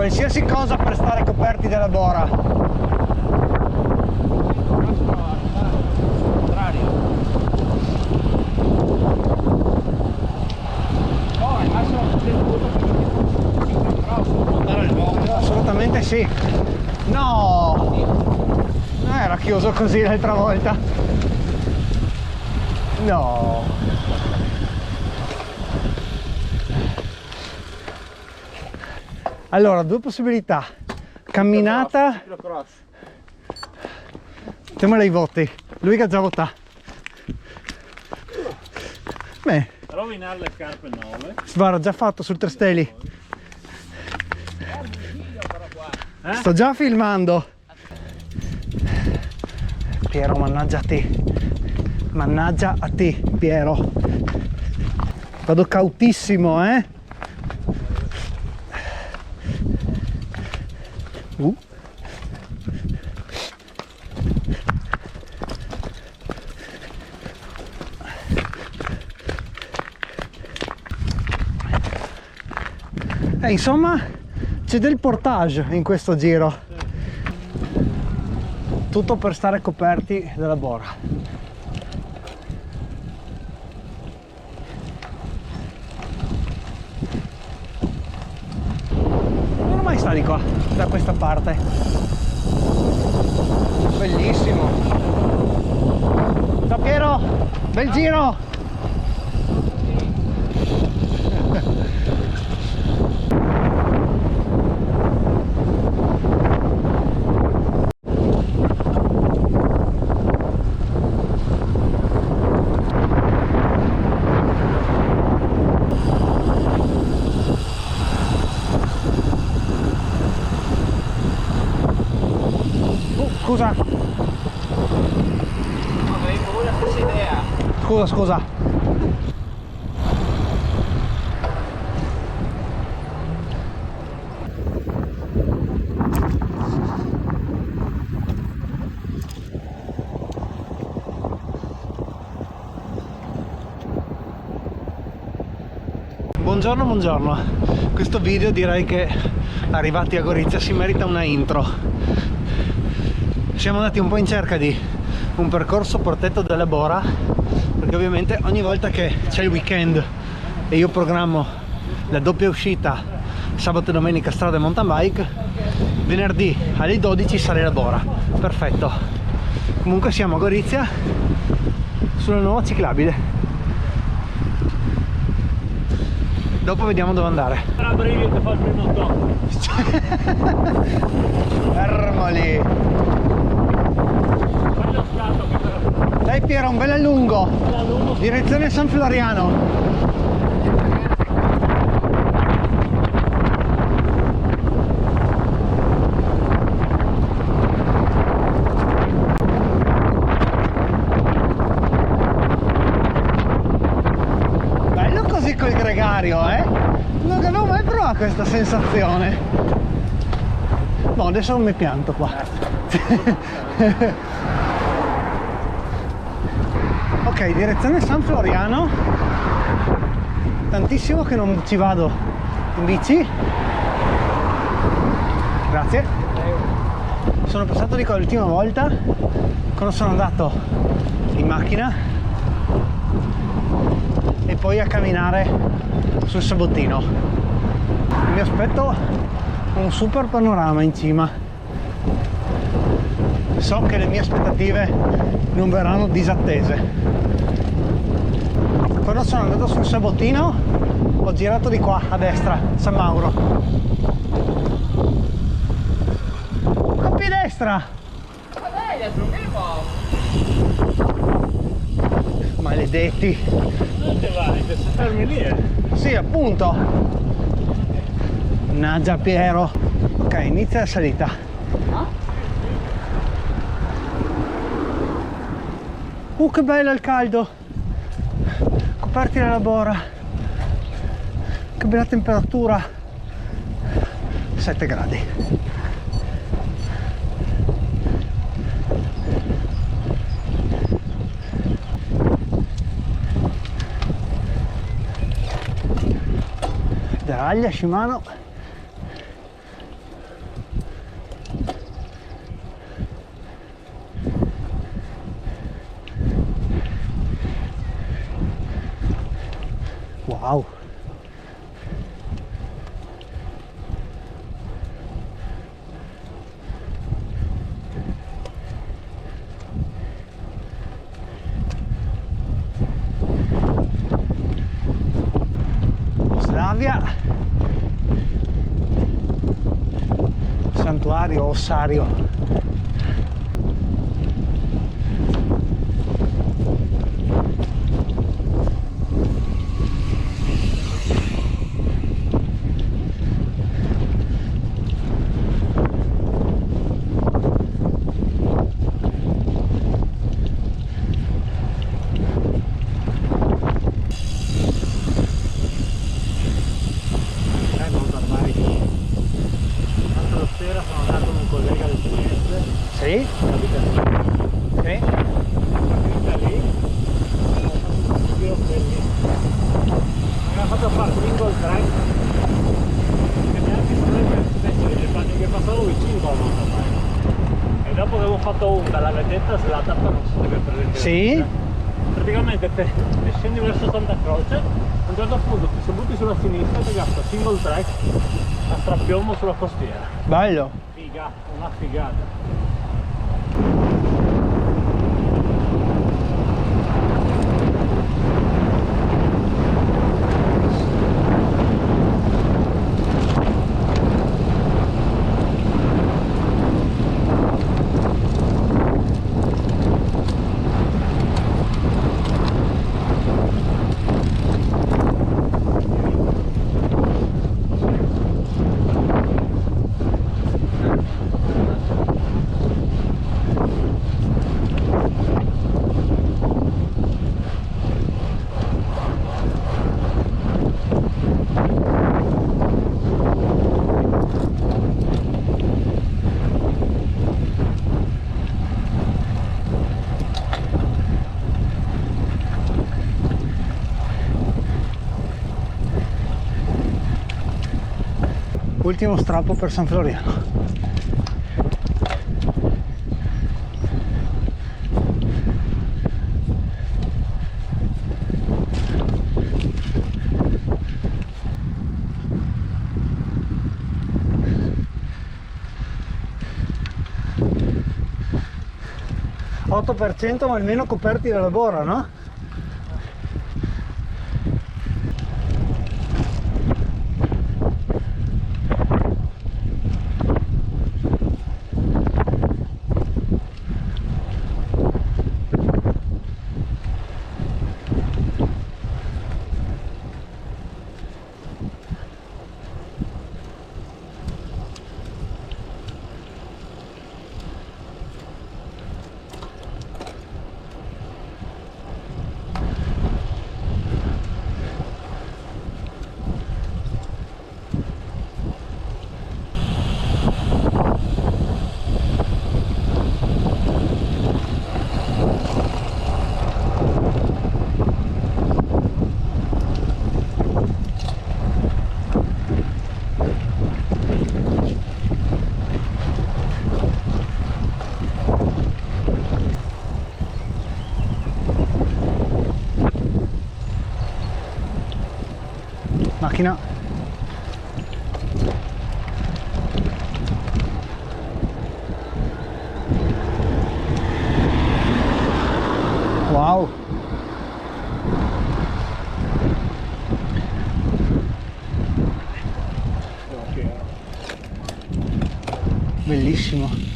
Qualsiasi cosa per stare coperti dalla bora. Assolutamente sì. No, non era chiuso così l'altra volta. No. Allora, due possibilità. Camminata. Te me l'hai voti. Lui che ha già votato. Beh. Rovinare le scarpe nuove. Guarda, già fatto sul Tresteli. Sto già filmando. Piero, mannaggia a te. Mannaggia a te, Piero. Vado cautissimo, eh? Insomma, c'è del portage in questo giro. Tutto per stare coperti dalla bora. Non mai sta di qua, da questa parte. Bellissimo. Ciao Piero, bel giro. Scusa. Avevi pure la stessa idea. Scusa. Buongiorno. Questo video direi che arrivati a Gorizia si merita una intro. Siamo andati un po' in cerca di un percorso protetto dalla bora, perché ovviamente ogni volta che c'è il weekend e io programmo la doppia uscita sabato e domenica strada e mountain bike, venerdì alle 12 sale la bora. Perfetto. Comunque siamo a Gorizia sulla nuova ciclabile. Dopo vediamo dove andare. Tra brividi che fa il primo tocco. Fermoli. Dai Piero, un bel allungo. Direzione San Floriano. Bello così col gregario, eh? Non avevo mai provato questa sensazione. No, adesso non mi pianto qua. Ok, direzione San Floriano. Tantissimo che non ci vado in bici. Grazie. Sono passato di qua l'ultima volta quando sono andato in macchina e poi a camminare sul Sabottino. Mi aspetto un super panorama in cima. So che le mie aspettative non verranno disattese. Quando sono andato sul Sabottino ho girato di qua a destra, San Mauro. Coppi destra! Maledetti! Non ti vai, che si fermi lì. Sì, appunto. Mannaggia Piero. Ok, inizia la salita. Che bello il caldo. Coperti dalla bora. Che bella temperatura. 7 gradi. Deraglia Shimano. Lavia, santuario ossario. Sì? Sì? Da lì, ho fatto un giro bellissimo. Mi ha fatto fare single track e neanche gli panni che passavo vicino al mountain. E dopo che avevo fatto un dalla vedetta slata, non so se per esempio. Sì? Praticamente te scendi verso Santa Croce, a un certo punto ti butti sulla sinistra e ti gasta single track a strapiombo sulla costiera. Bello. Figata, una figata. Ultimo strappo per San Floriano. %, ma almeno coperti dalla bora, no? Macchina. Wow. Bellissimo.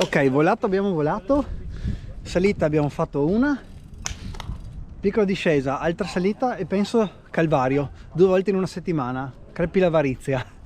Ok, volato abbiamo volato, salita abbiamo fatto una, piccola discesa, altra salita e penso Calvario, 2 volte in una settimana, crepi l'avarizia.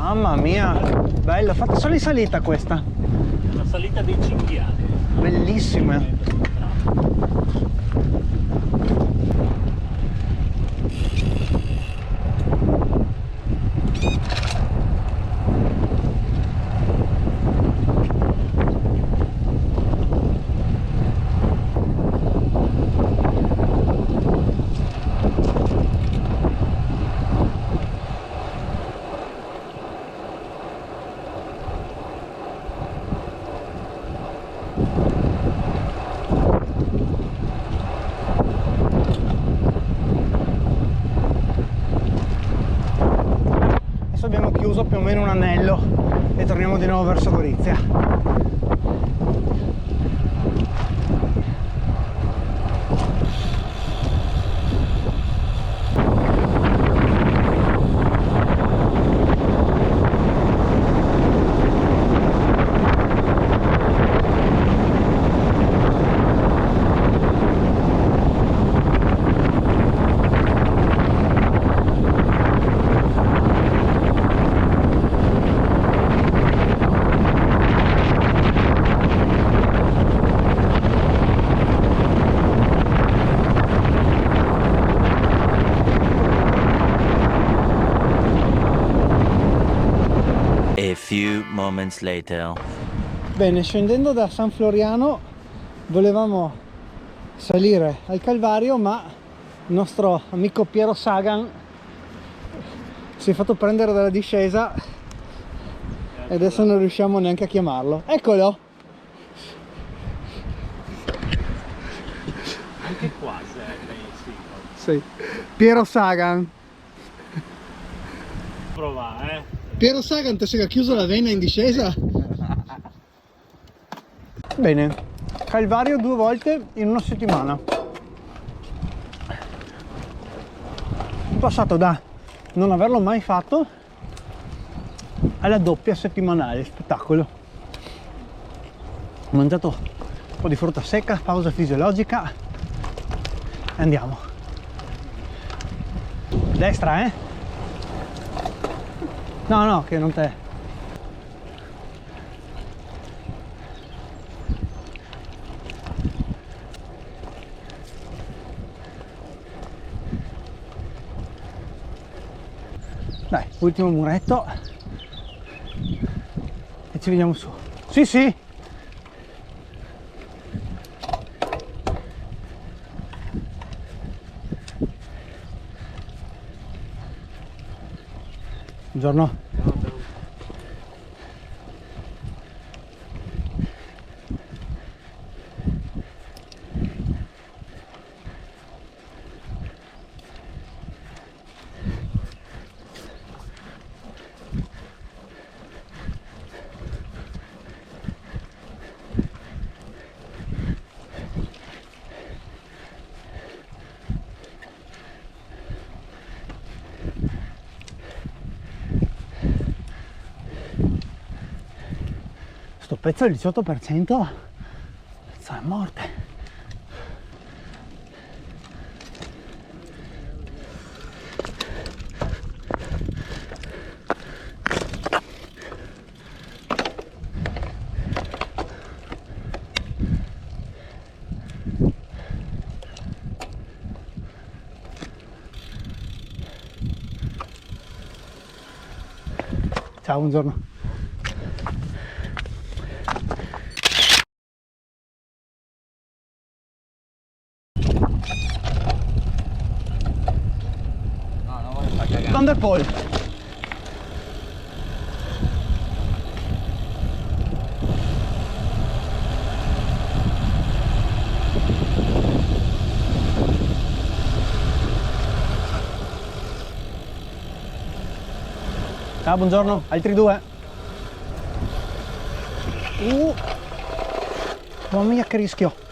Mamma mia, bella, fatta solo in salita questa. La salita dei cinghiali. Bellissima. Abbiamo chiuso più o meno un anello e torniamo di nuovo verso Gorizia. A few moments later. Bene, scendendo da San Floriano volevamo salire al Calvario, ma il nostro amico Piero Sagan si è fatto prendere dalla discesa e adesso non riusciamo neanche a chiamarlo. Eccolo! Anche qua sì. Sì. Piero Sagan. Prova, Piero Sagan, ti sei chiuso la vena in discesa? Bene, Calvario 2 volte in una settimana. Passato da non averlo mai fatto alla doppia settimanale, spettacolo. Ho mangiato un po' di frutta secca, pausa fisiologica e andiamo. Destra, eh? No, che non te. Dai, ultimo muretto e ci vediamo su. Sì. Buongiorno. Sto pezzo al 18%, pezzo è morte. Ciao, buongiorno. Thunderpole. Ciao, buongiorno, altri due. Mamma mia che rischio.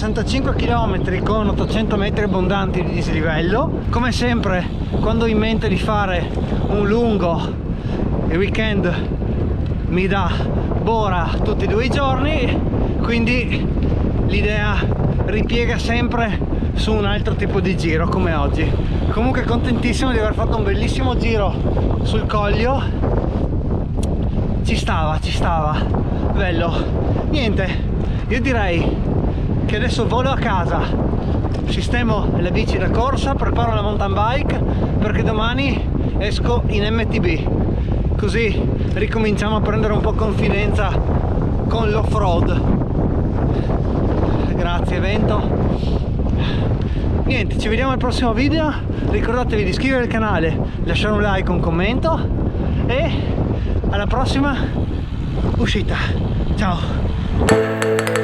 65 km con 800 metri abbondanti di dislivello. Come sempre, quando ho in mente di fare un lungo, il weekend mi dà Bora tutti e 2 i giorni, quindi l'idea ripiega sempre su un altro tipo di giro come oggi. Comunque contentissimo di aver fatto un bellissimo giro sul Coglio, ci stava, bello. Niente, io direi che adesso volo a casa, sistemo le bici da corsa, preparo la mountain bike perché domani esco in MTB, così ricominciamo a prendere un po' confidenza con l'off-road. Grazie vento. Niente, ci vediamo al prossimo video, ricordatevi di iscrivervi al canale, lasciare un like, un commento e alla prossima uscita. Ciao.